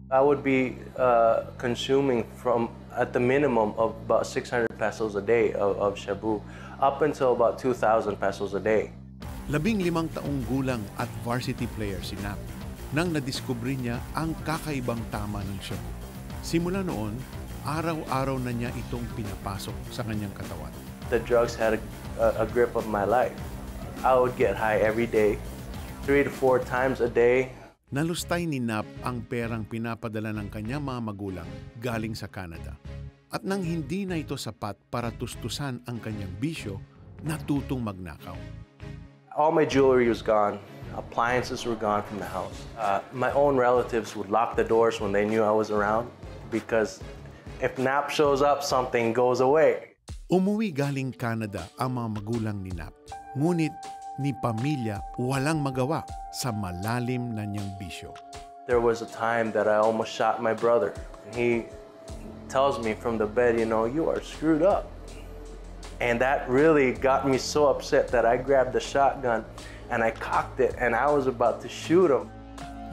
I would be consuming from at the minimum of about 600 pesos a day of shabu, up until about 2,000 pesos a day. 15 taong gulang at varsity player si Nap nang nadiskubre niya ang kakaibang tama ng shabu. Simula noon, araw-araw na niya itong pinapasok sa kanyang katawan. The drugs had a grip of my life. I would get high every day, 3 to 4 times a day. Nalustay ni Nap ang perang pinapadala ng kanyang mga magulang galing sa Canada. At nang hindi na ito sapat para tustusan ang kanyang bisyo, natutong magnakaw. All my jewelry was gone. Appliances were gone from the house. My own relatives would lock the doors when they knew I was around because if Nap shows up, something goes away. Umuwi galing Canada ang mga magulang ni Nap. Ngunit ni pamilya walang magawa sa malalim na niyang bisyo. There was a time that I almost shot my brother. He tells me from the bed, you know, you are screwed up. And that really got me so upset that I grabbed the shotgun and I cocked it and I was about to shoot him.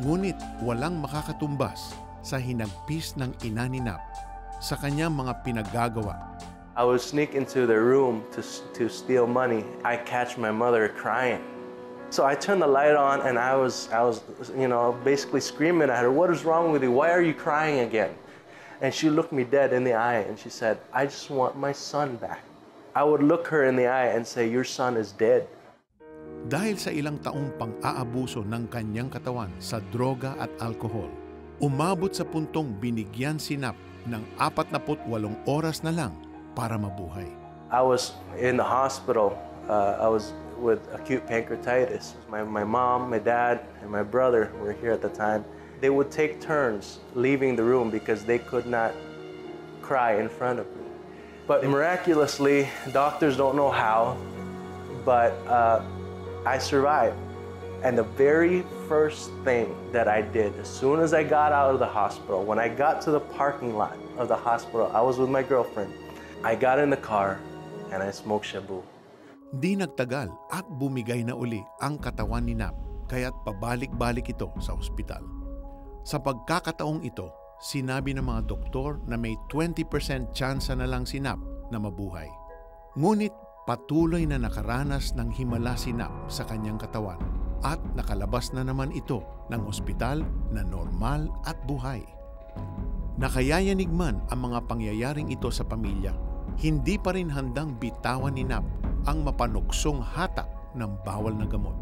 Ngunit walang makakatumbas sa hinagpis ng ina ni Nap sa kanyang mga pinagagawa. I would sneak into their room to steal money. I catch my mother crying. So I turned the light on and I was, you know, basically screaming at her, "What is wrong with you? Why are you crying again?" And she looked me dead in the eye and she said, "I just want my son back." I would look her in the eye and say, "Your son is dead." Dahil sa ilang taong pang-aabuso ng kanyang katawan sa droga at alkohol, umabot sa puntong binigyan si Nap ng 48 oras na lang para mabuhay. I was in the hospital. I was with acute pancreatitis. My mom, my dad, and my brother were here at the time. They would take turns leaving the room because they could not cry in front of me. But miraculously, doctors don't know how, but I survived. And the very first thing that I did, as soon as I got out of the hospital, when I got to the parking lot of the hospital, I was with my girlfriend. I got in the car and I smoked shabu. Di nagtagal at bumigay na uli ang katawan ni Nap, kaya't pabalik-balik ito sa ospital. Sa pagkakataong ito, sinabi ng mga doktor na may 20% tsansa na lang si Nap na mabuhay. Ngunit patuloy na nakaranas ng himala si Nap sa kanyang katawan at nakalabas na naman ito ng ospital na normal at buhay. Nakayayanig man ang mga pangyayaring ito sa pamilya, hindi pa rin handang bitawan ni Nap ang mapanuksong hatak ng bawal na gamot.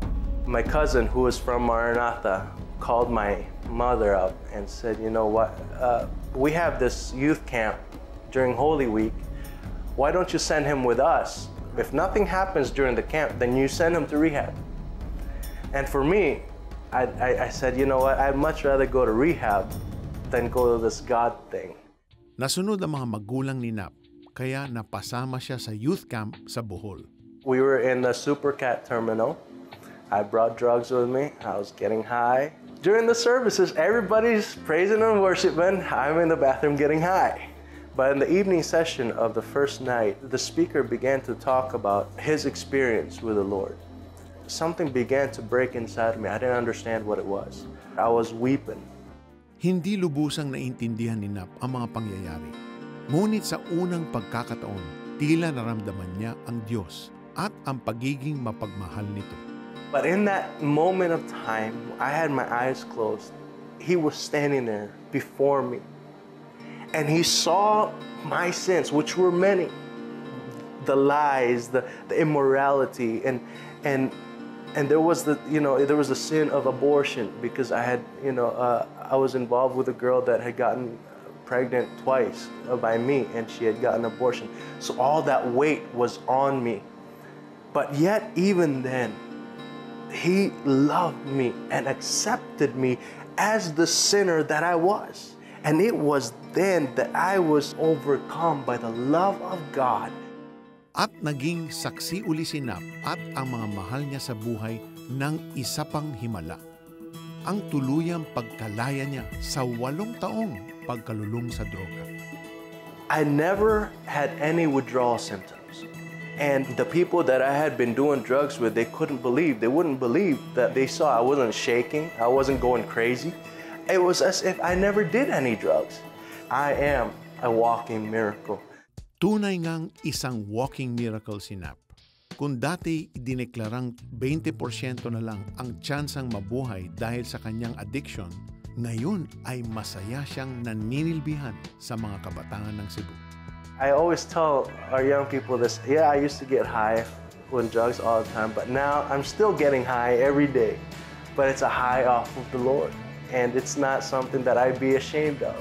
My cousin, who was from Maranatha, called my mother up and said, "You know what, we have this youth camp during Holy Week. Why don't you send him with us? If nothing happens during the camp, then you send him to rehab." And for me, I said, you know what, I'd much rather go to rehab than go to this God thing. Nasunod ang mga magulang ni Nap, kaya napasama siya sa youth camp sa Bohol. We were in the Supercat terminal. I brought drugs with me. I was getting high. During the services, everybody's praising and worshiping. I'm in the bathroom getting high. But in the evening session of the first night, the speaker began to talk about his experience with the Lord. Something began to break inside me. I didn't understand what it was. I was weeping. Hindi lubusang naintindihan ni Nap ang mga pangyayari. Ngunit sa unang pagkakataon, tila naramdaman niya ang Diyos at ang pagiging mapagmahal nito. But in that moment of time, I had my eyes closed. He was standing there before me. And he saw my sins, which were many. The lies, the immorality, and there was the sin of abortion because I had, I was involved with a girl that had gotten pregnant twice by me, and she had gotten abortion. So all that weight was on me. But yet, even then, he loved me and accepted me as the sinner that I was. And it was then that I was overcome by the love of God. At naging saksi uli si Nap at ang mga mahal niya sa buhay ng isa pang himala. Ang tuluyang pagkalaya niya sa 8 taong pagkalulong sa droga. I never had any withdrawal symptoms. And the people that I had been doing drugs with, they couldn't believe. They wouldn't believe that they saw I wasn't shaking. I wasn't going crazy. It was as if I never did any drugs. I am a walking miracle. Tunay ngang isang walking miracle si Nap. Kung dati idineklarang 20% na lang ang tsansang mabuhay dahil sa kanyang addiction, ngayon ay masaya siyang naninilbihan sa mga kabataan ng Cebu. I always tell our young people this, yeah, I used to get high on drugs all the time, but now I'm still getting high every day. But it's a high off of the Lord, and it's not something that I'd be ashamed of.